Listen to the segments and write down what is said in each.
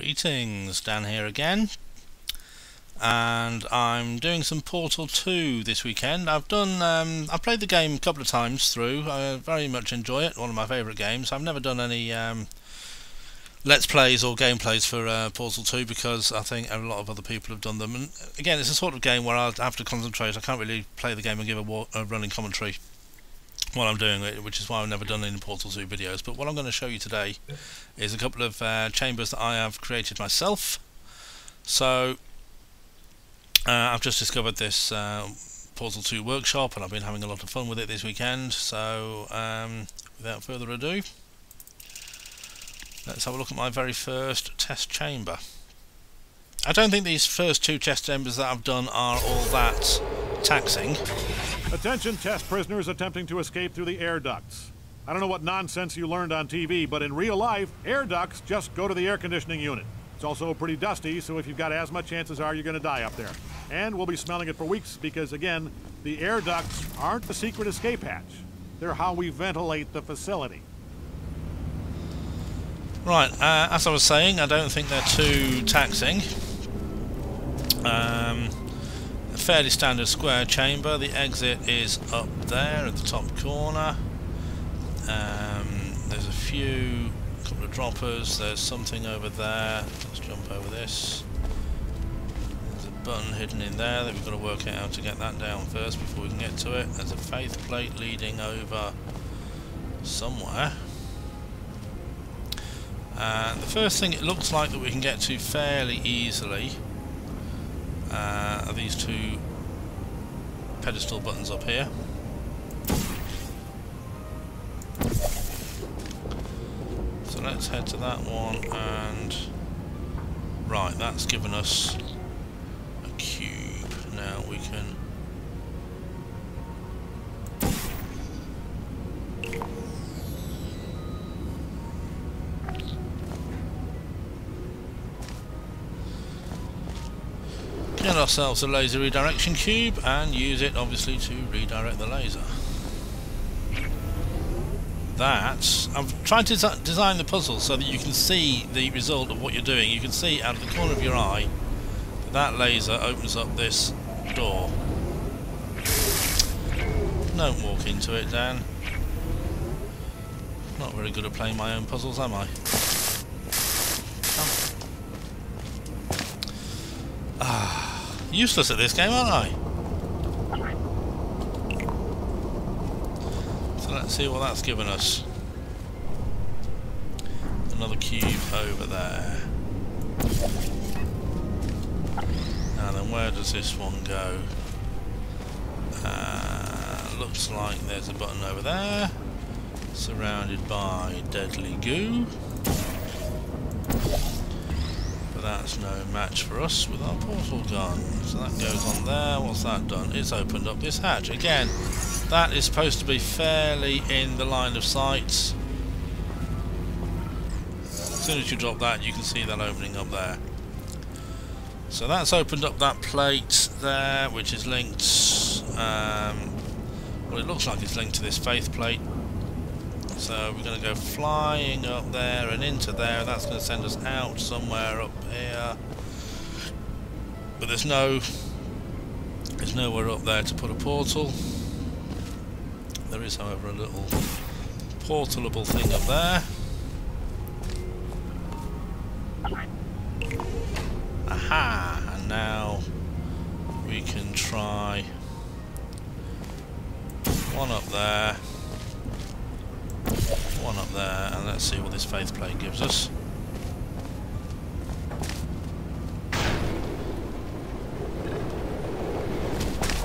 Greetings, Dan here again, and I'm doing some Portal 2 this weekend. I've played the game a couple of times through. I very much enjoy it, one of my favourite games. I've never done any Let's Plays or gameplays for Portal 2 because I think a lot of other people have done them, and again it's a sort of game where I have to concentrate. I can't really play the game and give a running commentary while I'm doing it, which is why I've never done any Portal 2 videos. But what I'm going to show you today is a couple of chambers that I have created myself. So I've just discovered this Portal 2 workshop and I've been having a lot of fun with it this weekend. So without further ado, let's have a look at my very first test chamber. I don't think these first two test chambers that I've done are all that taxing. Attention test prisoners attempting to escape through the air ducts. I don't know what nonsense you learned on TV, but in real life, air ducts just go to the air conditioning unit. It's also pretty dusty, so if you've got asthma, chances are you're going to die up there. And we'll be smelling it for weeks because, again, the air ducts aren't the secret escape hatch. They're how we ventilate the facility. Right, as I was saying, I don't think they're too taxing. A fairly standard square chamber. The exit is up there at the top corner. There's a couple of droppers. There's something over there. Let's jump over this. There's a button hidden in there that we've got to work out how to get that down first before we can get to it. There's a faith plate leading over somewhere. The first thing it looks like that we can get to fairly easily are these two pedestal buttons up here. So let's head to that one, and right, that's given us a cube. Now we can get ourselves a laser redirection cube and use it obviously to redirect the laser. I've tried to design the puzzle so that you can see the result of what you're doing. You can see out of the corner of your eye that laser opens up this door. Don't walk into it, Dan. Not very good at playing my own puzzles, am I? Useless at this game, aren't I? So let's see what that's given us. Another cube over there. Now then, where does this one go? Looks like there's a button over there, surrounded by deadly goo. But that's no match for us with our portal gun. So that goes on there. What's that done? It's opened up this hatch. Again, that is supposed to be fairly in the line of sight. As soon as you drop that, you can see that opening up there. So that's opened up that plate there, which is linked, well, it looks like it's linked to this faith plate. So we're going to go flying up there and into there. That's going to send us out somewhere up here. But there's nowhere up there to put a portal. There is, however, a little portalable thing up there. Aha! And now we can try one up there, one up there, and let's see what this faith plate gives us.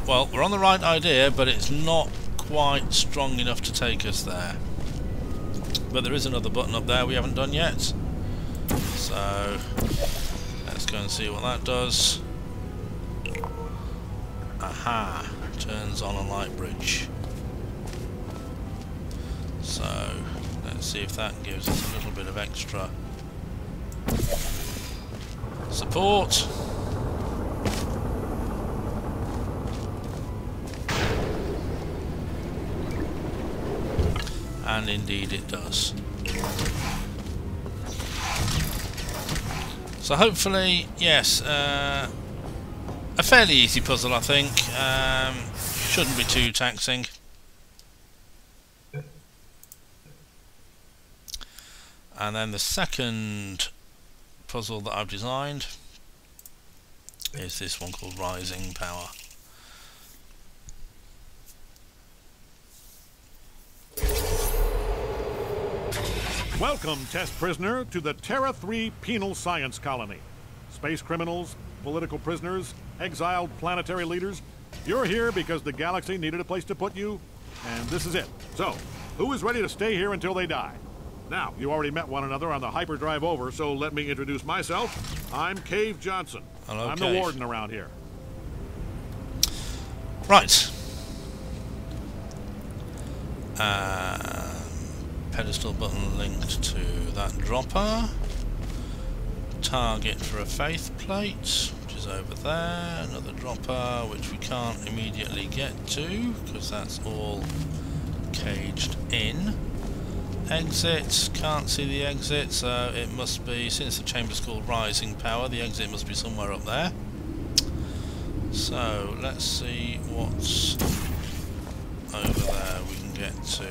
Well, we're on the right idea, but it's not quite strong enough to take us there. But there is another button up there we haven't done yet. So let's go and see what that does. Aha! Turns on a light bridge. So let's see if that gives us a little bit of extra support. And indeed it does. So hopefully, yes, a fairly easy puzzle, I think. Shouldn't be too taxing. And then the second puzzle that I've designed is this one called Rising Power. Welcome, test prisoner, to the Terra 3 Penal Science Colony. Space criminals, political prisoners, exiled planetary leaders. You're here because the galaxy needed a place to put you, and this is it. So, who is ready to stay here until they die? Now, you already met one another on the hyperdrive over, so let me introduce myself. I'm Cave Johnson. Hello, I'm Cave. the warden around here. Right. Pedestal button linked to that dropper. Target for a faith plate, which is over there. Another dropper, which we can't immediately get to, because that's all caged in. Exit, can't see the exit, so it must be, since the chamber's called Rising Power, the exit must be somewhere up there. So, let's see what's over there we can get to.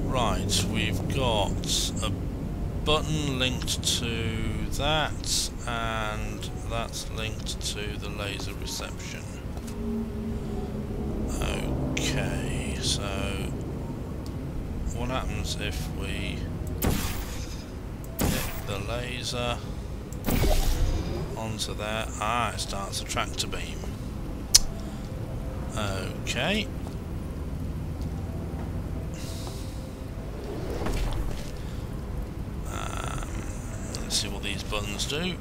Right, we've got a button linked to that, and that's linked to the laser reception. Okay, so what happens if we hit the laser onto there? Ah, it starts a tractor beam. Okay. Let's see what these buttons do.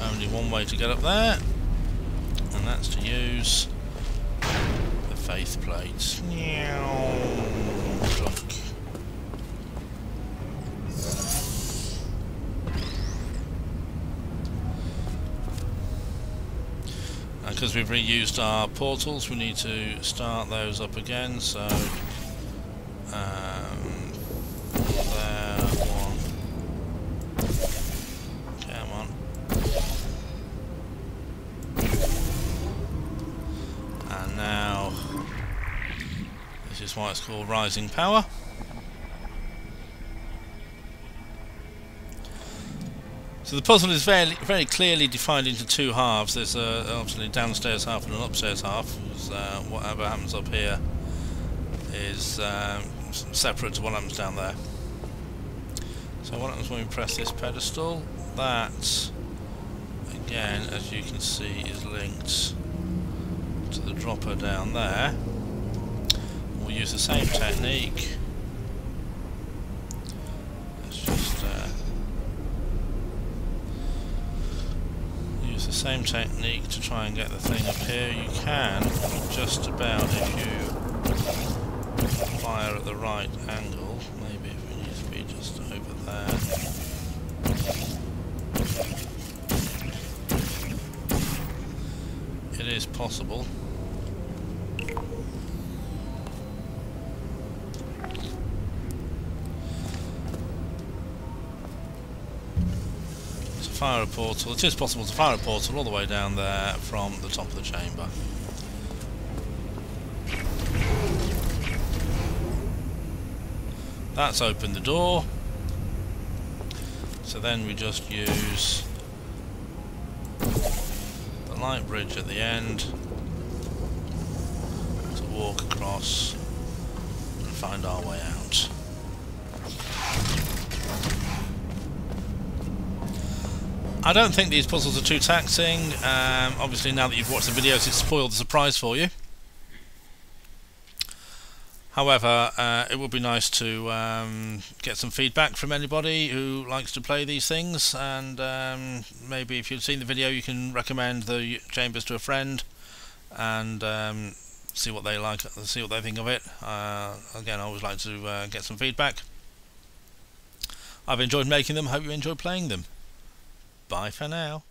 Only one way to get up there, and that's to use the faith plates. And because we've reused our portals, we need to start those up again. So there, one. Come on. And now, this is why it's called Rising Power. So the puzzle is very clearly defined into two halves. There's obviously a downstairs half and an upstairs half. Whatever happens up here is separate to what happens down there. So what happens when we press this pedestal? That, again, as you can see, is linked to the dropper down there. We'll use the same technique. Let's just use the same technique to try and get the thing up here. You can just about, if you fire at the right angle. Maybe if we need to be just over there. It is possible. To fire a portal, it is possible to fire a portal all the way down there from the top of the chamber. That's opened the door. So then we just use the light bridge at the end to walk across and find our way out. I don't think these puzzles are too taxing. Obviously now that you've watched the videos, it's spoiled the surprise for you. However, it would be nice to get some feedback from anybody who likes to play these things, and maybe if you've seen the video you can recommend the chambers to a friend and see what they like, see what they think of it. Again, I always like to get some feedback. I've enjoyed making them, hope you enjoy playing them. Bye for now.